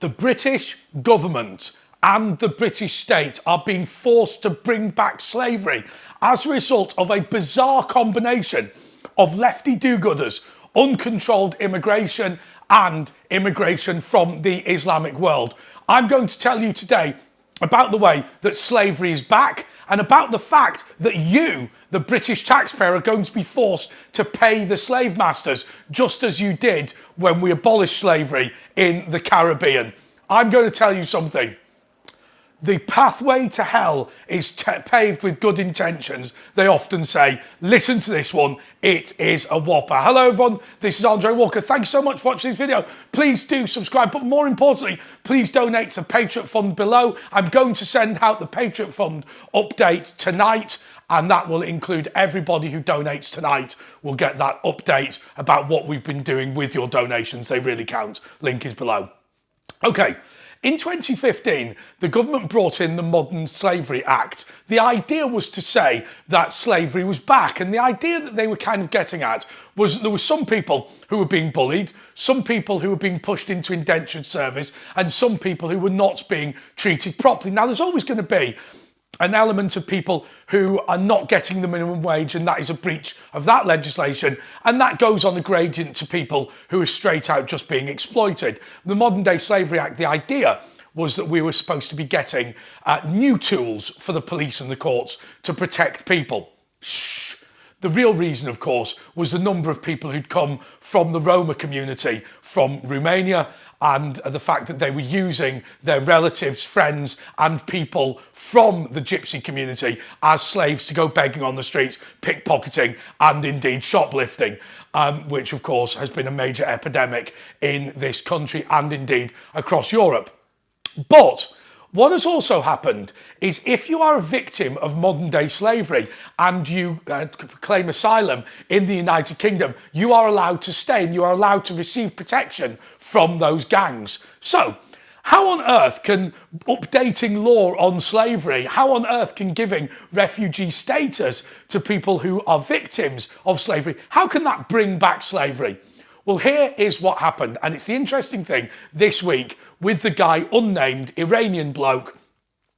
The British government and the British state are being forced to bring back slavery as a result of a bizarre combination of lefty do-gooders, uncontrolled immigration and immigration from the Islamic world. I'm going to tell you today about the way that slavery is back and about the fact that you, the British taxpayer, are going to be forced to pay the slave masters just as you did when we abolished slavery in the Caribbean. I'm going to tell you something. The pathway to hell is paved with good intentions, they often say. Listen to this one, it is a whopper. Hello everyone, this is Andre Walker. Thanks so much for watching this video. Please do subscribe, but more importantly, please donate to the Patriot Fund below. I'm going to send out the Patriot Fund update tonight, and that will include everybody who donates tonight will get that update about what we've been doing with your donations. They really count. Link is below. Okay. In 2015, the government brought in the Modern Slavery Act. The idea was to say that slavery was back, and the idea that they were kind of getting at was there were some people who were being bullied, some people who were being pushed into indentured service, and some people who were not being treated properly. Now, there's always going to be an element of people who are not getting the minimum wage, and that is a breach of that legislation, and that goes on a gradient to people who are straight out just being exploited. The Modern Day Slavery Act, the idea was that we were supposed to be getting new tools for the police and the courts to protect people. Shh. The real reason, of course, was the number of people who'd come from the Roma community from Romania, and the fact that they were using their relatives, friends and people from the gypsy community as slaves to go begging on the streets, pickpocketing and indeed shoplifting, which of course has been a major epidemic in this country and indeed across Europe. But what has also happened is if you are a victim of modern day slavery and you claim asylum in the United Kingdom, you are allowed to stay and you are allowed to receive protection from those gangs. So how on earth can updating law on slavery, how on earth can giving refugee status to people who are victims of slavery, how can that bring back slavery? Well, here is what happened, and it's the interesting thing this week with the guy, unnamed Iranian bloke,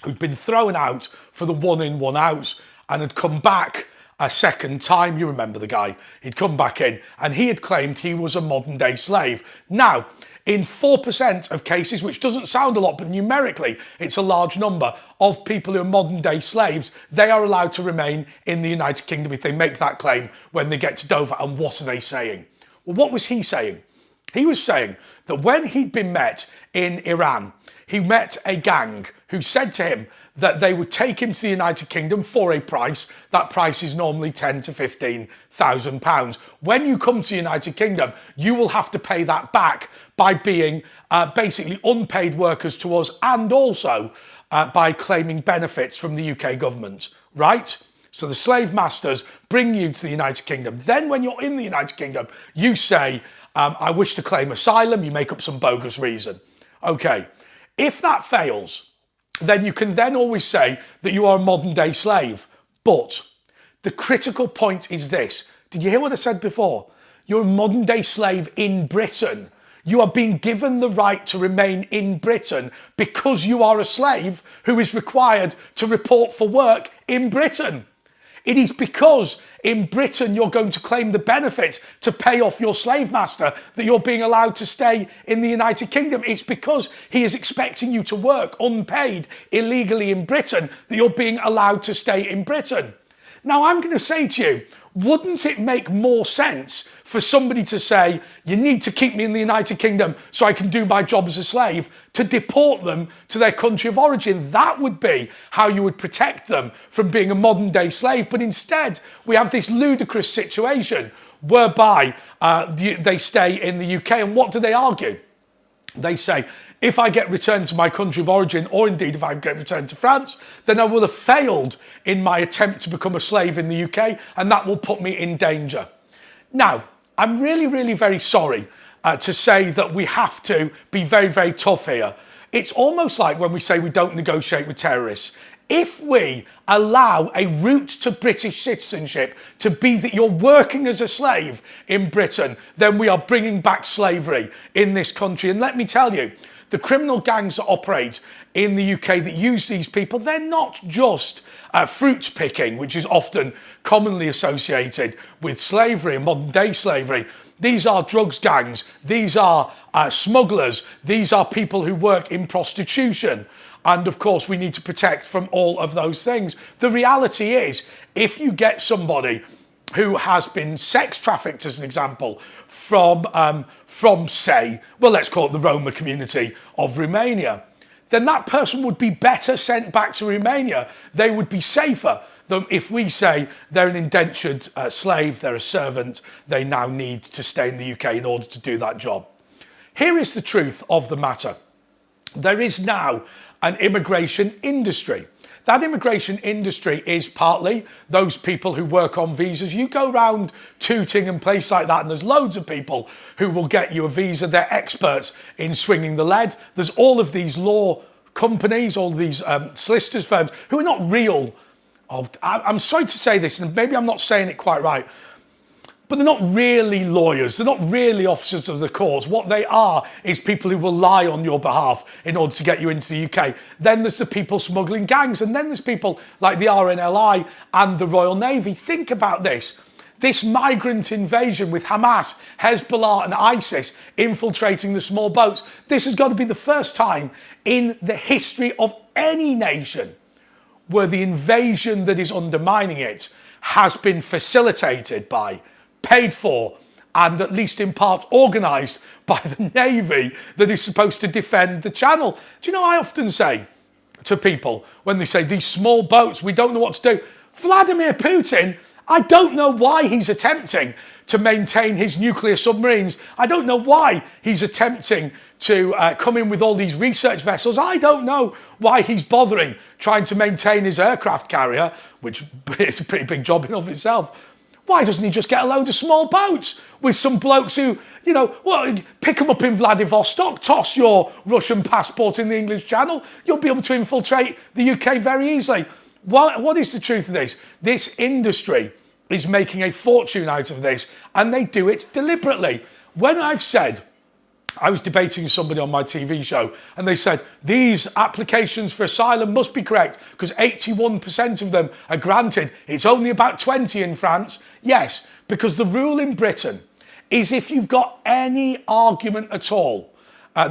who'd been thrown out for the one in, one out, and had come back a second time. You remember the guy. He'd come back in, and he had claimed he was a modern day slave. Now, in 4% of cases, which doesn't sound a lot, but numerically it's a large number of people who are modern day slaves, they are allowed to remain in the United Kingdom if they make that claim when they get to Dover. And what are they saying? Well, what was he saying? He was saying that when he'd been met in Iran, he met a gang who said to him that they would take him to the United Kingdom for a price. That price is normally £10,000 to £15,000. When you come to the United Kingdom, you will have to pay that back by being basically unpaid workers to us, and also by claiming benefits from the UK government, right? So the slave masters bring you to the United Kingdom. Then when you're in the United Kingdom, you say, I wish to claim asylum. You make up some bogus reason. Okay, if that fails, then you can then always say that you are a modern day slave. But the critical point is this. Did you hear what I said before? You're a modern day slave in Britain. You are being given the right to remain in Britain because you are a slave who is required to report for work in Britain. It is because in Britain you're going to claim the benefits to pay off your slave master that you're being allowed to stay in the United Kingdom. It's because he is expecting you to work unpaid illegally in Britain that you're being allowed to stay in Britain. Now, I'm going to say to you, wouldn't it make more sense for somebody to say, you need to keep me in the United Kingdom so I can do my job as a slave, to deport them to their country of origin? That would be how you would protect them from being a modern day slave. But instead, we have this ludicrous situation whereby they stay in the UK. And what do they argue? They say, if I get returned to my country of origin, or indeed if I get returned to France, then I will have failed in my attempt to become a slave in the UK, and that will put me in danger. Now, I'm really, really very sorry to say that we have to be very, very tough here. It's almost like when we say we don't negotiate with terrorists. If we allow a route to British citizenship to be that you're working as a slave in Britain, then we are bringing back slavery in this country. And let me tell you, the criminal gangs that operate in the UK that use these people, they're not just fruit picking, which is often commonly associated with slavery and modern day slavery. These are drugs gangs, these are smugglers, these are people who work in prostitution. And of course, we need to protect from all of those things. The reality is, if you get somebody who has been sex trafficked, as an example, from say, well, let's call it the Roma community of Romania, then that person would be better sent back to Romania. They would be safer than if we say they're an indentured slave, they're a servant, they now need to stay in the UK in order to do that job. Here is the truth of the matter. There is now an immigration industry. That immigration industry is partly those people who work on visas. You go around Tooting and places like that, and there's loads of people who will get you a visa. They're experts in swinging the lead. There's all of these law companies, all these solicitors firms who are not real. Oh, I'm sorry to say this, and maybe I'm not saying it quite right, but they're not really lawyers. They're not really officers of the courts. What they are is people who will lie on your behalf in order to get you into the UK. Then there's the people smuggling gangs. And then there's people like the RNLI and the Royal Navy. Think about this. This migrant invasion with Hamas, Hezbollah and ISIS infiltrating the small boats. This has got to be the first time in the history of any nation where the invasion that is undermining it has been facilitated by, paid for, and at least in part organised by the Navy that is supposed to defend the channel. Do you know, I often say to people when they say these small boats, we don't know what to do. Vladimir Putin, I don't know why he's attempting to maintain his nuclear submarines. I don't know why he's attempting to come in with all these research vessels. I don't know why he's bothering trying to maintain his aircraft carrier, which is a pretty big job in of itself. Why doesn't he just get a load of small boats with some blokes who, you know, well, pick them up in Vladivostok, toss your Russian passport in the English Channel, you'll be able to infiltrate the UK very easily. What is the truth of this? This industry is making a fortune out of this, and they do it deliberately. When I've said, I was debating with somebody on my TV show, and they said, these applications for asylum must be correct because 81% of them are granted. It's only about 20 in France. Yes, because the rule in Britain is if you've got any argument at all,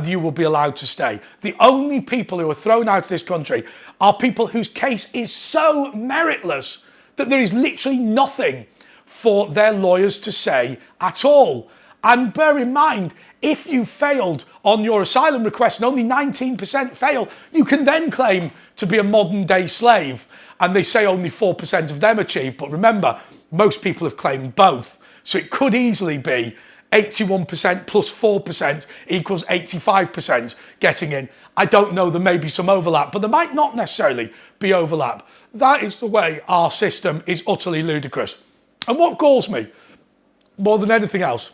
you will be allowed to stay. The only people who are thrown out of this country are people whose case is so meritless that there is literally nothing for their lawyers to say at all. And bear in mind, if you failed on your asylum request and only 19% fail, you can then claim to be a modern day slave. And they say only 4% of them achieve. But remember, most people have claimed both. So it could easily be 81% plus 4% equals 85% getting in. I don't know, there may be some overlap, but there might not necessarily be overlap. That is the way our system is utterly ludicrous. And what galls me more than anything else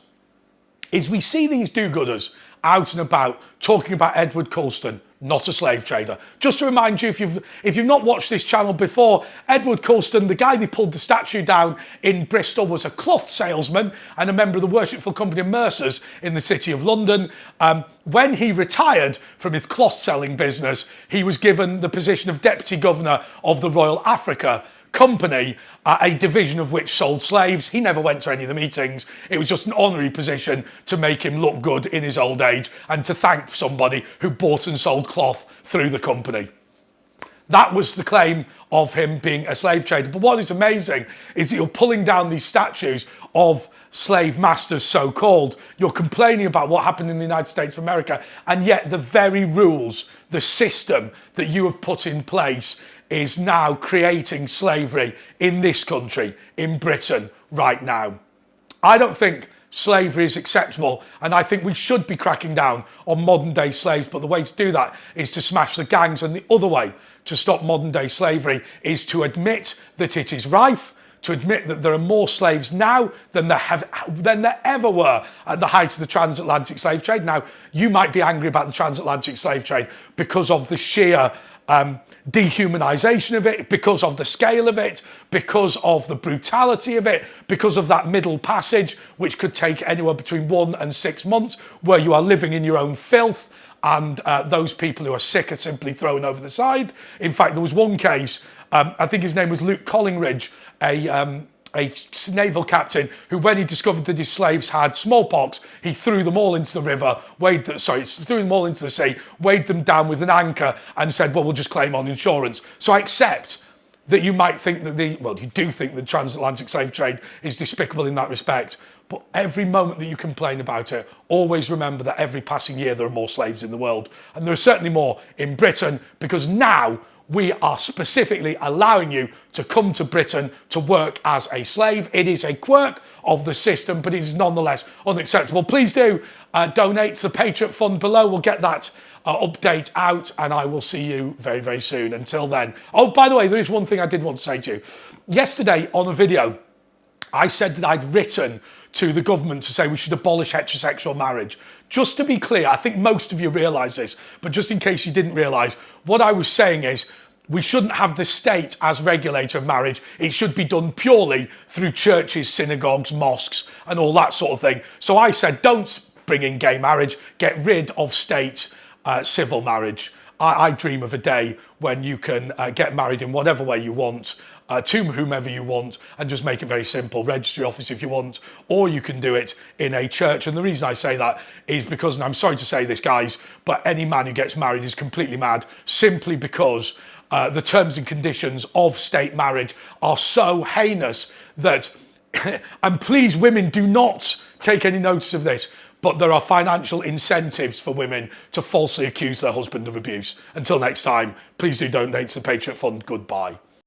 is we see these do-gooders out and about talking about Edward Colston, not a slave trader. Just to remind you, if you've not watched this channel before, Edward Colston, the guy they pulled the statue down in Bristol, was a cloth salesman and a member of the worshipful company of Mercers in the City of London. When he retired from his cloth selling business, he was given the position of Deputy Governor of the Royal Africa Company, a division of which sold slaves. He never went to any of the meetings. It was just an honorary position to make him look good in his old age and to thank somebody who bought and sold cloth through the company. That was the claim of him being a slave trader. But what is amazing is that you're pulling down these statues of slave masters, so-called. You're complaining about what happened in the United States of America, and yet the very rules, the system that you have put in place is now creating slavery in this country, in Britain, right now. I don't think slavery is acceptable, and I think we should be cracking down on modern day slaves, but the way to do that is to smash the gangs, and the other way to stop modern day slavery is to admit that it is rife, to admit that there are more slaves now than there ever were at the height of the transatlantic slave trade. Now, you might be angry about the transatlantic slave trade because of the sheer dehumanization of it, because of the scale of it, because of the brutality of it, because of that middle passage, which could take anywhere between 1 and 6 months, where you are living in your own filth and those people who are sick are simply thrown over the side. In fact, there was one case, I think his name was Luke Collingridge, a naval captain who, when he discovered that his slaves had smallpox, he threw them all into the river, threw them all into the sea, weighed them down with an anchor and said, well, we'll just claim on insurance. So I accept that you might think that you do think the transatlantic slave trade is despicable in that respect, but every moment that you complain about it, always remember that every passing year there are more slaves in the world. And there are certainly more in Britain, because now we are specifically allowing you to come to Britain to work as a slave. It is a quirk of the system, but it is nonetheless unacceptable. Please do donate to the Patriot Fund below. We'll get that update out, and I will see you very, very soon. Until then. Oh, by the way, there is one thing I did want to say to you. Yesterday on a video, I said that I'd written to the government to say we should abolish heterosexual marriage. Just to be clear, I think most of you realise this, but just in case you didn't realise, what I was saying is we shouldn't have the state as regulator of marriage. It should be done purely through churches, synagogues, mosques, and all that sort of thing. So I said, don't bring in gay marriage, get rid of state civil marriage. I dream of a day when you can get married in whatever way you want, to whomever you want, and just make it very simple. Registry office if you want, or you can do it in a church. And the reason I say that is because, and I'm sorry to say this, guys, but any man who gets married is completely mad, simply because the terms and conditions of state marriage are so heinous that, and please, women, do not take any notice of this, but there are financial incentives for women to falsely accuse their husband of abuse. Until next time, please do donate to the Patriot Fund. Goodbye.